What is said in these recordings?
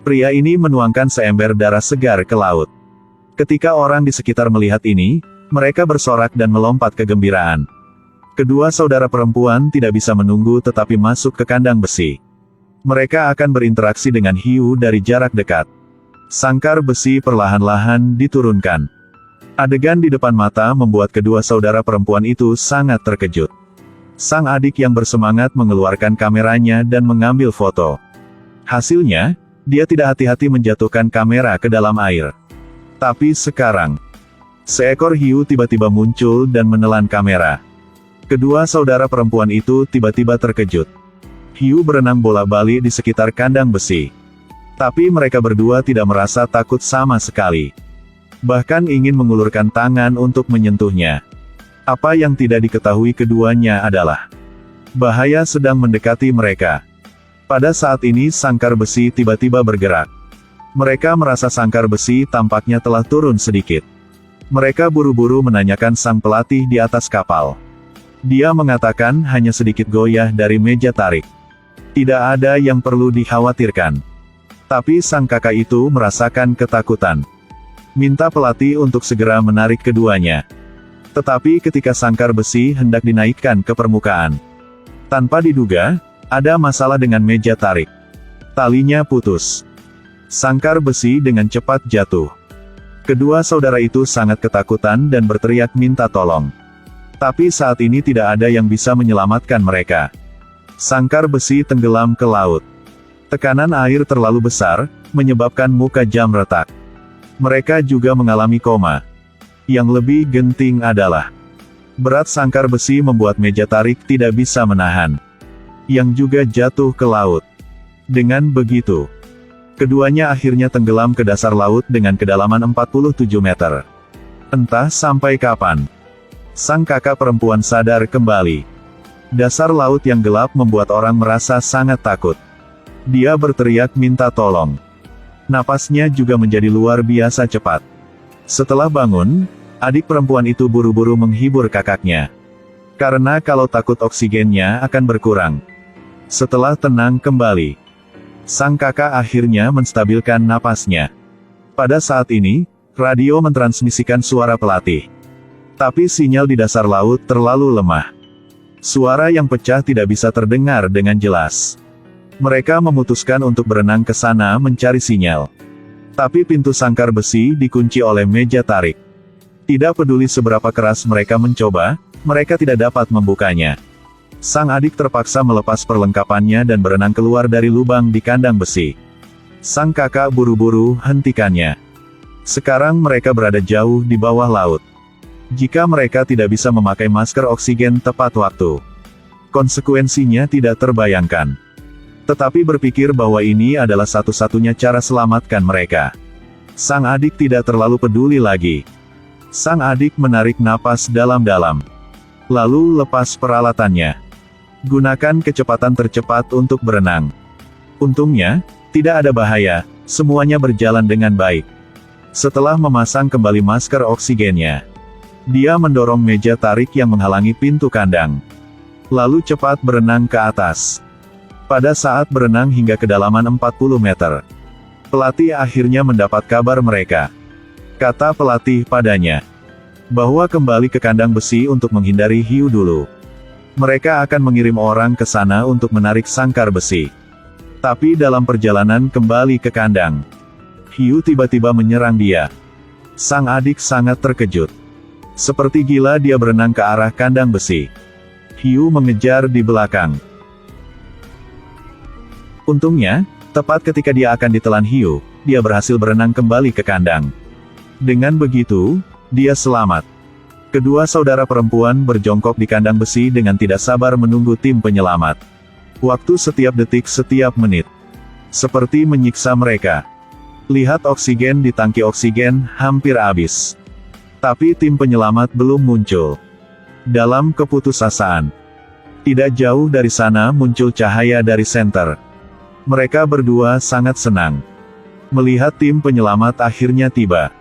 Pria ini menuangkan seember darah segar ke laut. Ketika orang di sekitar melihat ini, mereka bersorak dan melompat kegembiraan. Kedua saudara perempuan tidak bisa menunggu tetapi masuk ke kandang besi. Mereka akan berinteraksi dengan hiu dari jarak dekat. Sangkar besi perlahan-lahan diturunkan. Adegan di depan mata membuat kedua saudara perempuan itu sangat terkejut. Sang adik yang bersemangat mengeluarkan kameranya dan mengambil foto. Hasilnya, dia tidak hati-hati menjatuhkan kamera ke dalam air. Tapi sekarang, seekor hiu tiba-tiba muncul dan menelan kamera. Kedua saudara perempuan itu tiba-tiba terkejut. Hiu berenang bola-balik di sekitar kandang besi. Tapi mereka berdua tidak merasa takut sama sekali. Bahkan ingin mengulurkan tangan untuk menyentuhnya. Apa yang tidak diketahui keduanya adalah bahaya sedang mendekati mereka. Pada saat ini sangkar besi tiba-tiba bergerak. Mereka merasa sangkar besi tampaknya telah turun sedikit. Mereka buru-buru menanyakan sang pelatih di atas kapal. Dia mengatakan hanya sedikit goyah dari meja tarik. Tidak ada yang perlu dikhawatirkan. Tapi sang kakak itu merasakan ketakutan. Minta pelatih untuk segera menarik keduanya. Tetapi ketika sangkar besi hendak dinaikkan ke permukaan, tanpa diduga, ada masalah dengan meja tarik. Talinya putus. Sangkar besi dengan cepat jatuh. Kedua saudara itu sangat ketakutan dan berteriak minta tolong. Tapi saat ini tidak ada yang bisa menyelamatkan mereka. Sangkar besi tenggelam ke laut. Tekanan air terlalu besar, menyebabkan muka jam retak. Mereka juga mengalami koma. Yang lebih genting adalah, berat sangkar besi membuat meja tarik tidak bisa menahan. Yang juga jatuh ke laut. Dengan begitu, keduanya akhirnya tenggelam ke dasar laut dengan kedalaman 47 meter. Entah sampai kapan. Sang kakak perempuan sadar kembali. Dasar laut yang gelap membuat orang merasa sangat takut. Dia berteriak minta tolong. Napasnya juga menjadi luar biasa cepat. Setelah bangun, adik perempuan itu buru-buru menghibur kakaknya. Karena kalau takut oksigennya akan berkurang. Setelah tenang kembali, sang kakak akhirnya menstabilkan napasnya. Pada saat ini, radio mentransmisikan suara pelatih. Tapi sinyal di dasar laut terlalu lemah. Suara yang pecah tidak bisa terdengar dengan jelas. Mereka memutuskan untuk berenang ke sana mencari sinyal. Tapi pintu sangkar besi dikunci oleh meja tarik. Tidak peduli seberapa keras mereka mencoba, mereka tidak dapat membukanya. Sang adik terpaksa melepas perlengkapannya dan berenang keluar dari lubang di kandang besi. Sang kakak buru-buru hentikannya. Sekarang mereka berada jauh di bawah laut. Jika mereka tidak bisa memakai masker oksigen tepat waktu, konsekuensinya tidak terbayangkan. Tetapi berpikir bahwa ini adalah satu-satunya cara selamatkan mereka. Sang adik tidak terlalu peduli lagi. Sang adik menarik napas dalam-dalam. Lalu lepas peralatannya. Gunakan kecepatan tercepat untuk berenang. Untungnya, tidak ada bahaya, semuanya berjalan dengan baik. Setelah memasang kembali masker oksigennya, dia mendorong meja tarik yang menghalangi pintu kandang. Lalu cepat berenang ke atas. Pada saat berenang hingga kedalaman 40 meter, pelatih akhirnya mendapat kabar mereka. Kata pelatih padanya, bahwa kembali ke kandang besi untuk menghindari hiu dulu. Mereka akan mengirim orang ke sana untuk menarik sangkar besi. Tapi dalam perjalanan kembali ke kandang, hiu tiba-tiba menyerang dia. Sang adik sangat terkejut. Seperti gila dia berenang ke arah kandang besi. Hiu mengejar di belakang. Untungnya, tepat ketika dia akan ditelan hiu, dia berhasil berenang kembali ke kandang. Dengan begitu, dia selamat. Kedua saudara perempuan berjongkok di kandang besi dengan tidak sabar menunggu tim penyelamat. Waktu setiap detik setiap menit. Seperti menyiksa mereka. Lihat oksigen di tangki oksigen, hampir habis. Tapi tim penyelamat belum muncul. Dalam keputusasaan. Tidak jauh dari sana muncul cahaya dari senter. Mereka berdua sangat senang. Melihat tim penyelamat akhirnya tiba.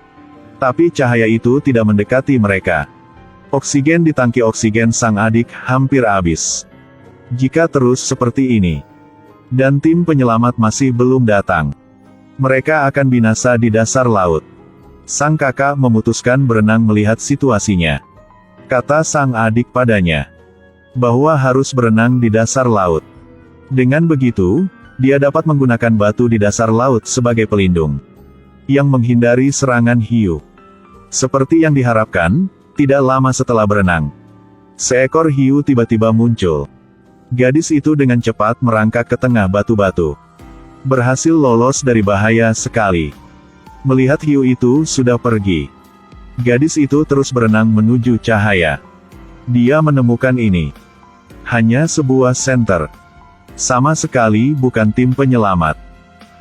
Tapi cahaya itu tidak mendekati mereka. Oksigen di tangki oksigen sang adik hampir habis. Jika terus seperti ini, Dan tim penyelamat masih belum datang. Mereka akan binasa di dasar laut. Sang kakak memutuskan berenang melihat situasinya. Kata sang adik padanya, bahwa harus berenang di dasar laut. Dengan begitu, dia dapat menggunakan batu di dasar laut sebagai pelindung, yang menghindari serangan hiu. Seperti yang diharapkan, tidak lama setelah berenang, seekor hiu tiba-tiba muncul. Gadis itu dengan cepat merangkak ke tengah batu-batu. Berhasil lolos dari bahaya sekali. Melihat hiu itu sudah pergi, gadis itu terus berenang menuju cahaya. Dia menemukan ini hanya sebuah senter. Sama sekali bukan tim penyelamat.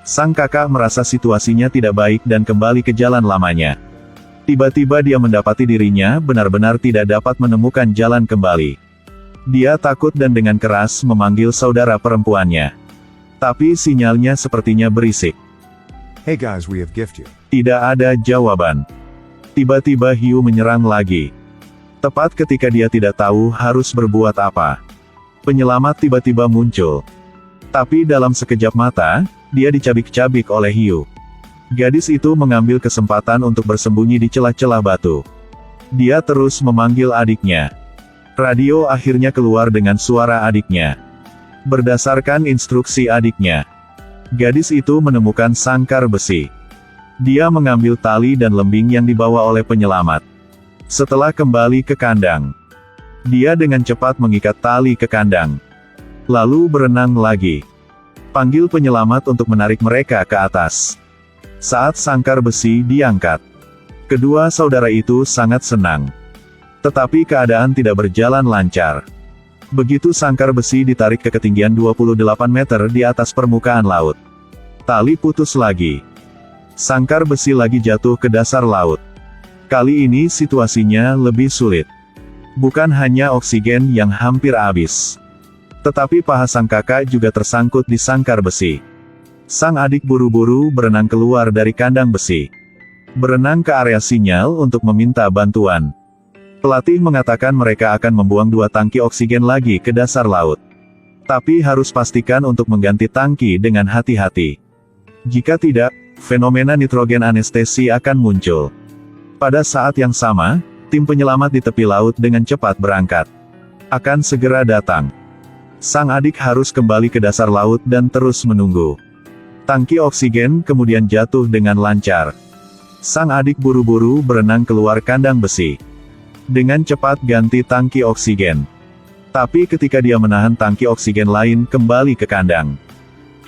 Sang kakak merasa situasinya tidak baik dan kembali ke jalan lamanya. Tiba-tiba dia mendapati dirinya benar-benar tidak dapat menemukan jalan kembali. Dia takut dan dengan keras memanggil saudara perempuannya. Tapi sinyalnya sepertinya berisik. Hey guys, we have gift you. Tidak ada jawaban. Tiba-tiba hiu menyerang lagi. Tepat ketika dia tidak tahu harus berbuat apa, penyelamat tiba-tiba muncul. Tapi dalam sekejap mata, dia dicabik-cabik oleh hiu. Gadis itu mengambil kesempatan untuk bersembunyi di celah-celah batu. Dia terus memanggil adiknya. Radio akhirnya keluar dengan suara adiknya. Berdasarkan instruksi adiknya, gadis itu menemukan sangkar besi. Dia mengambil tali dan lembing yang dibawa oleh penyelamat. Setelah kembali ke kandang, dia dengan cepat mengikat tali ke kandang. Lalu berenang lagi. Panggil penyelamat untuk menarik mereka ke atas. Saat sangkar besi diangkat, kedua saudara itu sangat senang. Tetapi keadaan tidak berjalan lancar. Begitu sangkar besi ditarik ke ketinggian 28 meter di atas permukaan laut, tali putus lagi. Sangkar besi lagi jatuh ke dasar laut. Kali ini situasinya lebih sulit. Bukan hanya oksigen yang hampir habis, tetapi paha sang kakak juga tersangkut di sangkar besi. Sang adik buru-buru berenang keluar dari kandang besi, berenang ke area sinyal untuk meminta bantuan. Pelatih mengatakan mereka akan membuang 2 tangki oksigen lagi ke dasar laut. Tapi harus pastikan untuk mengganti tangki dengan hati-hati. Jika tidak, fenomena nitrogen anestesi akan muncul. Pada saat yang sama, tim penyelamat di tepi laut dengan cepat berangkat. Akan segera datang. Sang adik harus kembali ke dasar laut dan terus menunggu. Tangki oksigen kemudian jatuh dengan lancar. Sang adik buru-buru berenang keluar kandang besi. Dengan cepat ganti tangki oksigen. Tapi ketika dia menahan tangki oksigen lain kembali ke kandang,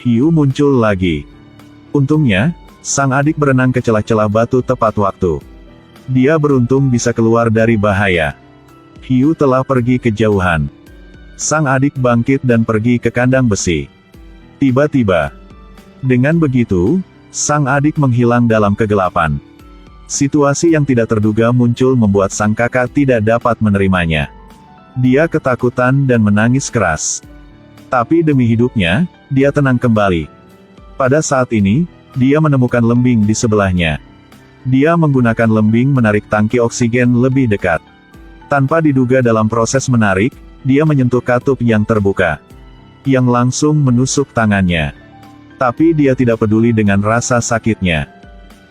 hiu muncul lagi. Untungnya, sang adik berenang ke celah-celah batu tepat waktu. Dia beruntung bisa keluar dari bahaya. Hiu telah pergi kejauhan. Sang adik bangkit dan pergi ke kandang besi. Tiba-tiba, dengan begitu, sang adik menghilang dalam kegelapan. Situasi yang tidak terduga muncul membuat sang kakak tidak dapat menerimanya. Dia ketakutan dan menangis keras. Tapi demi hidupnya, dia tenang kembali. Pada saat ini, dia menemukan lembing di sebelahnya. Dia menggunakan lembing menarik tangki oksigen lebih dekat. Tanpa diduga dalam proses menarik, dia menyentuh katup yang terbuka, yang langsung menusuk tangannya. Tapi dia tidak peduli dengan rasa sakitnya.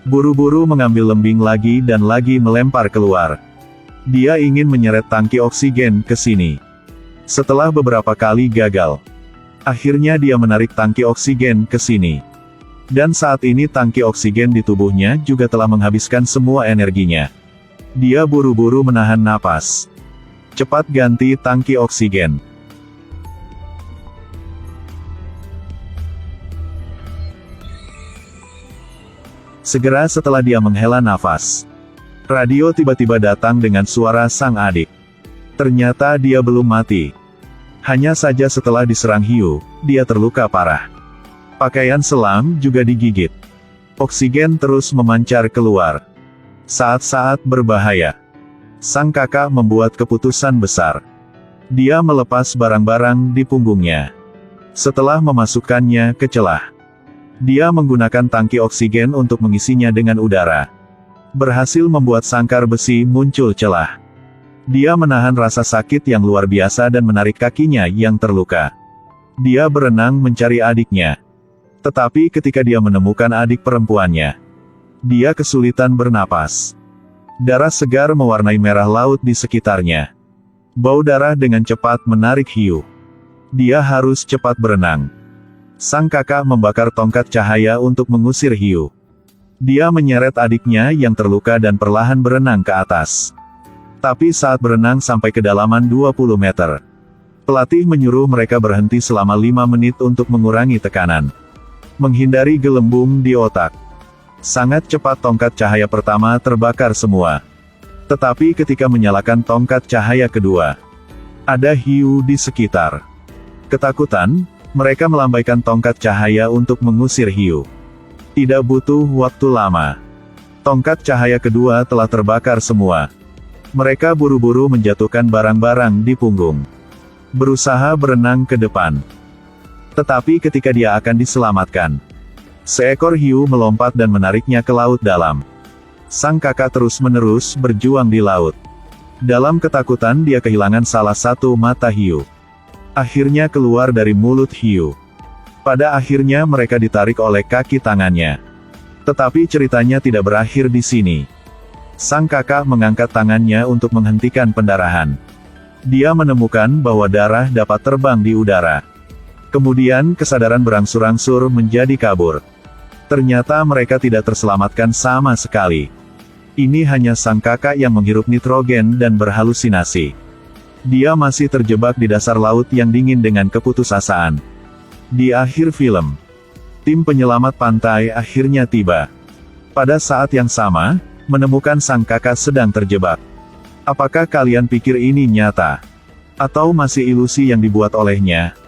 Buru-buru mengambil lembing lagi dan lagi melempar keluar. Dia ingin menyeret tangki oksigen ke sini. Setelah beberapa kali gagal, akhirnya dia menarik tangki oksigen ke sini. Dan saat ini tangki oksigen di tubuhnya juga telah menghabiskan semua energinya. Dia buru-buru menahan napas. Cepat ganti tangki oksigen. Segera setelah dia menghela nafas, radio tiba-tiba datang dengan suara sang adik. Ternyata dia belum mati. Hanya saja setelah diserang hiu, dia terluka parah. Pakaian selam juga digigit. Oksigen terus memancar keluar. Saat-saat berbahaya, sang kakak membuat keputusan besar. Dia melepas barang-barang di punggungnya. Setelah memasukkannya ke celah, dia menggunakan tangki oksigen untuk mengisinya dengan udara. Berhasil membuat sangkar besi muncul celah. Dia menahan rasa sakit yang luar biasa dan menarik kakinya yang terluka. Dia berenang mencari adiknya. Tetapi ketika dia menemukan adik perempuannya, dia kesulitan bernapas. Darah segar mewarnai merah laut di sekitarnya. Bau darah dengan cepat menarik hiu. Dia harus cepat berenang. Sang kakak membakar tongkat cahaya untuk mengusir hiu. Dia menyeret adiknya yang terluka dan perlahan berenang ke atas. Tapi saat berenang sampai kedalaman 20 meter, pelatih menyuruh mereka berhenti selama 5 menit untuk mengurangi tekanan. Menghindari gelembung di otak. Sangat cepat tongkat cahaya pertama terbakar semua. Tetapi ketika menyalakan tongkat cahaya kedua, ada hiu di sekitar. Ketakutan, mereka melambaikan tongkat cahaya untuk mengusir hiu. Tidak butuh waktu lama. Tongkat cahaya kedua telah terbakar semua. Mereka buru-buru menjatuhkan barang-barang di punggung. Berusaha berenang ke depan. Tetapi ketika dia akan diselamatkan, seekor hiu melompat dan menariknya ke laut dalam. Sang kakak terus-menerus berjuang di laut. Dalam ketakutan dia kehilangan salah satu mata hiu. Akhirnya keluar dari mulut hiu. Pada akhirnya mereka ditarik oleh kaki tangannya. Tetapi ceritanya tidak berakhir di sini. Sang kakak mengangkat tangannya untuk menghentikan pendarahan. Dia menemukan bahwa darah dapat terbang di udara. Kemudian kesadaran berangsur-angsur menjadi kabur. Ternyata mereka tidak terselamatkan sama sekali. Ini hanya sang kakak yang menghirup nitrogen dan berhalusinasi. Dia masih terjebak di dasar laut yang dingin dengan keputusasaan. Di akhir film, tim penyelamat pantai akhirnya tiba. Pada saat yang sama, menemukan sang kakak sedang terjebak. Apakah kalian pikir ini nyata? Atau masih ilusi yang dibuat olehnya?